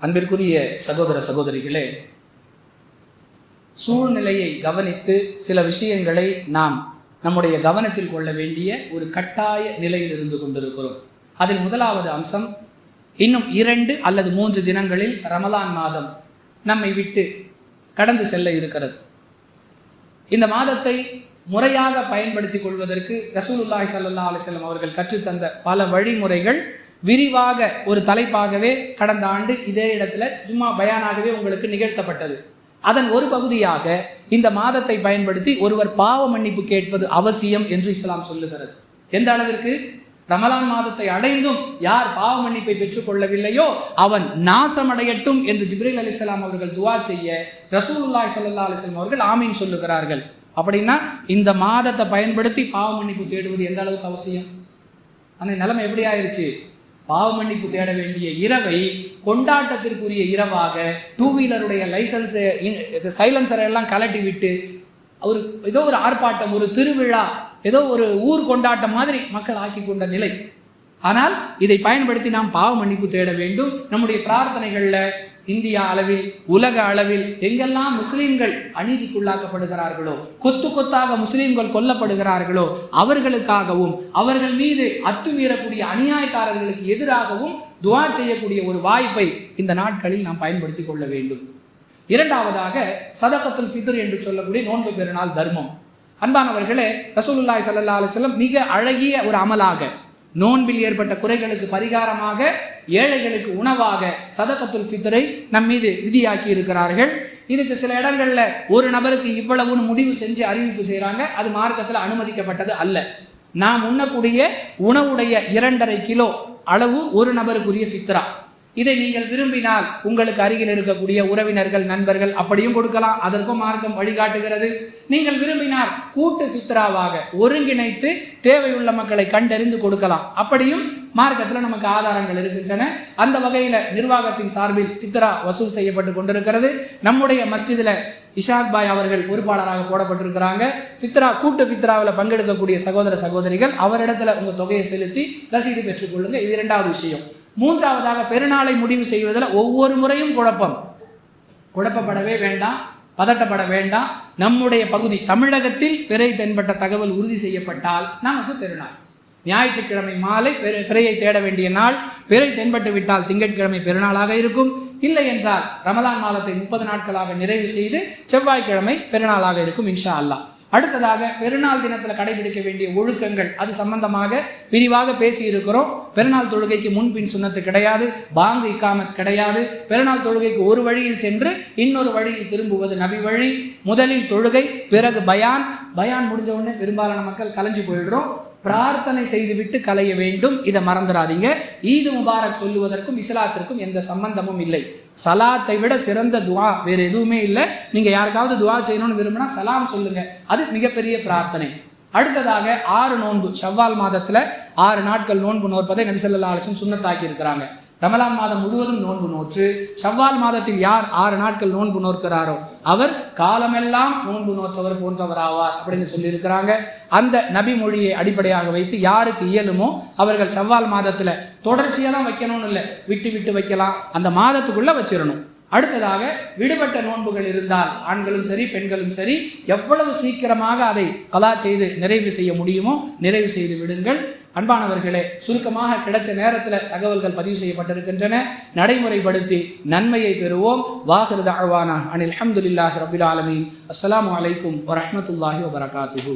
அன்பிற்குரிய சகோதர சகோதரிகளே, சூழ்நிலையை கவனித்து சில விஷயங்களை நாம் நம்முடைய கவனத்தில் கொள்ள வேண்டிய ஒரு கட்டாய நிலையில் இருந்து கொண்டிருக்கிறோம். அதில் முதலாவது அம்சம், இன்னும் 2 அல்லது 3 தினங்களில் ரமலான் மாதம் நம்மை விட்டு கடந்து செல்ல இருக்கிறது. இந்த மாதத்தை முறையாக பயன்படுத்தி கொள்வதற்கு ரசூலுல்லாஹி ஸல்லல்லாஹு அலைஹி வஸல்லம் அவர்கள் கற்றுத்தந்த பல வழிமுறைகள் விரிவாக ஒரு தலைப்பாகவே கடந்த ஆண்டு இதே இடத்துல ஜும்மா பயானாகவே உங்களுக்கு நிகழ்த்தப்பட்டது. அதன் ஒரு பகுதியாக இந்த மாதத்தை பயன்படுத்தி ஒருவர் பாவ மன்னிப்பு கேட்பது அவசியம் என்று இஸ்லாம் சொல்லுகிறது. எந்த அளவிற்கு? ரமலான் மாதத்தை அடைந்தும் யார் பாவ மன்னிப்பை பெற்றுக்கொள்ளவில்லையோ அவன் நாசமடையட்டும் என்று ஜிப்ரீல் அலைஹிஸ்ஸலாம் அவர்கள் துஆ செய்ய ரசூலுல்லாஹி ஸல்லல்லாஹு அலைஹி வஸல்லம் அவர்கள் ஆமீன் சொல்லுகிறார்கள். அப்படின்னா இந்த மாதத்தை பயன்படுத்தி பாவ மன்னிப்பு தேடுவது எந்த அளவுக்கு அவசியம்? அந்த நிலைமை எப்படி ஆயிடுச்சு? பாவ மன்னிப்பு தேட வேண்டிய இரவை கொண்டாட்டத்திற்குரிய இரவாக டூ வீலருடைய சைலன்சரை எல்லாம் கலட்டி விட்டு ஏதோ ஒரு ஆர்ப்பாட்டம், ஒரு திருவிழா, ஏதோ ஒரு ஊர் கொண்டாட்டம் மாதிரி மக்கள் ஆக்கி கொண்ட நிலை. ஆனால் இதை பயன்படுத்தி நாம் பாவ மன்னிப்பு தேட வேண்டும். நம்முடைய பிரார்த்தனைகளில் இந்தியா அளவில், உலக அளவில் எங்கெல்லாம் முஸ்லீம்கள் அநீதிக்குள்ளாக்கப்படுகிறார்களோ, கொத்து கொத்தாக முஸ்லீம்கள் கொல்லப்படுகிறார்களோ அவர்களுக்காகவும் அவர்கள் மீது அத்துமீறக்கூடிய அநியாயக்காரர்களுக்கு எதிராகவும் துஆ செய்யக்கூடிய ஒரு வாய்ப்பை இந்த நாட்களில் நாம் பயன்படுத்தி கொள்ள வேண்டும். இரண்டாவதாக சதகத்துல் ஃபித்ர் என்று சொல்லக்கூடிய நோன்பு பெருநாள் தர்மம். அன்பானவர்களே, ரசூலுல்லாஹி ஸல்லல்லாஹு அலைஹி வஸல்லம் மிக அழகிய ஒரு அமலாக, நோன்பில் ஏற்பட்ட குறைகளுக்கு பரிகாரமாக, ஏழைகளுக்கு உணவாக சதகத்துல் ஃபித்ரை நம் மீது விதியாக்கி இருக்கிறார்கள். இதுக்கு சில இடங்கள்ல ஒரு நபருக்கு இவ்வளவுன்னு முடிவு செஞ்சு அறிவிப்பு செய்கிறாங்க. அது மார்க்கத்தில் அனுமதிக்கப்பட்டது அல்ல. நாம் உண்ணக்கூடிய உணவுடைய 2.5 கிலோ அளவு ஒரு நபருக்குரிய ஃபித்ரா. இதை நீங்கள் விரும்பினால் உங்களுக்கு அருகில் இருக்கக்கூடிய உறவினர்கள், நண்பர்கள் அப்படியும் கொடுக்கலாம். அதற்கும் மார்க்கம் வழிகாட்டுகிறது. நீங்கள் விரும்பினால் கூட்டு ஃபித்ராவாக ஒருங்கிணைத்து தேவையுள்ள மக்களை கண்டறிந்து கொடுக்கலாம். அப்படியும் மார்க்கத்தில் நமக்கு ஆதாரங்கள் இருக்கின்றன. அந்த வகையில் நிர்வாகத்தின் சார்பில் ஃபித்ரா வசூல் செய்யப்பட்டு கொண்டிருக்கிறது. நம்முடைய மஸ்ஜிதில் இஷாக் பாய் அவர்கள் பொறுப்பாளராக போடப்பட்டிருக்கிறாங்க. ஃபித்ரா, கூட்டு ஃபித்ராவில் பங்கெடுக்கக்கூடிய சகோதர சகோதரிகள் அவரிடத்துல உங்கள் தொகையை செலுத்தி ரசீது பெற்றுக்கொள்ளுங்க. இது 2வது விஷயம். மூன்றாவதாக, பெருநாளை முடிவு செய்வதில் ஒவ்வொரு முறையும் குழப்பப்படவே வேண்டாம், பதட்டப்பட வேண்டாம். நம்முடைய பகுதி தமிழகத்தில் பிறை தென்பட்ட தகவல் உறுதி செய்யப்பட்டால் நமக்கு பெருநாள். ஞாயிற்றுக்கிழமை மாலை பிறையை தேட வேண்டிய நாள். பிறை தென்பட்டு விட்டால் திங்கட்கிழமை பெருநாளாக இருக்கும். இல்லை என்றால் ரமலான் மாதத்தை 30 நாட்களாக நிறைவு செய்து செவ்வாய்க்கிழமை பெருநாளாக இருக்கும் இன்ஷா அல்லாஹ். அடுத்ததாக, பெருநாள் தினத்தில் கடைபிடிக்க வேண்டிய ஒழுக்கங்கள், அது சம்பந்தமாக விரிவாக பேசி இருக்கிறோம். பெருநாள் தொழுகைக்கு முன்பின் சுன்னத்து கிடையாது, பாங்கு இக்காமத் கிடையாது. பெருநாள் தொழுகைக்கு ஒரு வழியில் சென்று இன்னொரு வழியில் திரும்புவது நபி வழி. முதலில் தொழுகை, பிறகு பயான். முடிஞ்ச உடனே பெரும்பாலான மக்கள் கலைஞ்சு போயிடுறோம். பிரார்த்தனை செய்துவிட்டு கலைய வேண்டும். இதை மறந்துடாதீங்க. ஈது முபாரக் சொல்லுவதற்கும் இஸ்லாத்திற்கும் எந்த சம்பந்தமும் இல்லை. சலாத்தை விட சிறந்த துவா வேறு எதுவுமே இல்லை. நீங்கள் யாருக்காவது துவா செய்யணும்னு விரும்பினா சலாம் சொல்லுங்க, அது மிகப்பெரிய பிரார்த்தனை. அடுத்ததாக 6 நோன்பு, ஷவ்வால் மாதத்தில் 6 நாட்கள் நோன்பு நோற்பதை நபி ஸல்லல்லாஹு அலைஹி வஸல்லம் சுன்னத்தாக்கி இருக்கிறாங்க. ரமலான் மாதம் முழுவதும் நோன்பு நோற்று ஷவ்வால் மாதத்தில் யார் 6 நாட்கள் நோன்பு நோற்கிறாரோ அவர் காலமெல்லாம் நோன்பு நோற்றவர் போன்றவர் ஆவார் அப்படின்னு சொல்லியிருக்கிறாங்க. அந்த நபி மொழியை அடிப்படையாக வைத்து யாருக்கு இயலுமோ அவர்கள் ஷவ்வால் மாதத்தில் தொடர்ச்சியாக தான் வைக்கணும்னு இல்லை, விட்டு வைக்கலாம், அந்த மாதத்துக்குள்ளே வச்சிடணும். அடுத்ததாக, விடுபட்ட நோன்புகள் இருந்தால் ஆண்களும் சரி பெண்களும் சரி எவ்வளவு சீக்கிரமாக அதை கலா செய்து நிறைவு செய்ய முடியுமோ நிறைவு செய்து விடுங்கள். அன்பானவர்களே, சுருக்கமாக கிடைச்ச நேரத்தில் தகவல்கள் பதிவு செய்யப்பட்டிருக்கின்றன. நடைமுறைப்படுத்தி நன்மையை பெறுவோம். வாஹிரு தஅவானா அனில் ஹம்துலில்லாஹி ரப்பில் ஆலமீன். அஸ்ஸலாமு அலைக்கும் வரஹ்மத்துல்லாஹி வபரகாத்துஹு.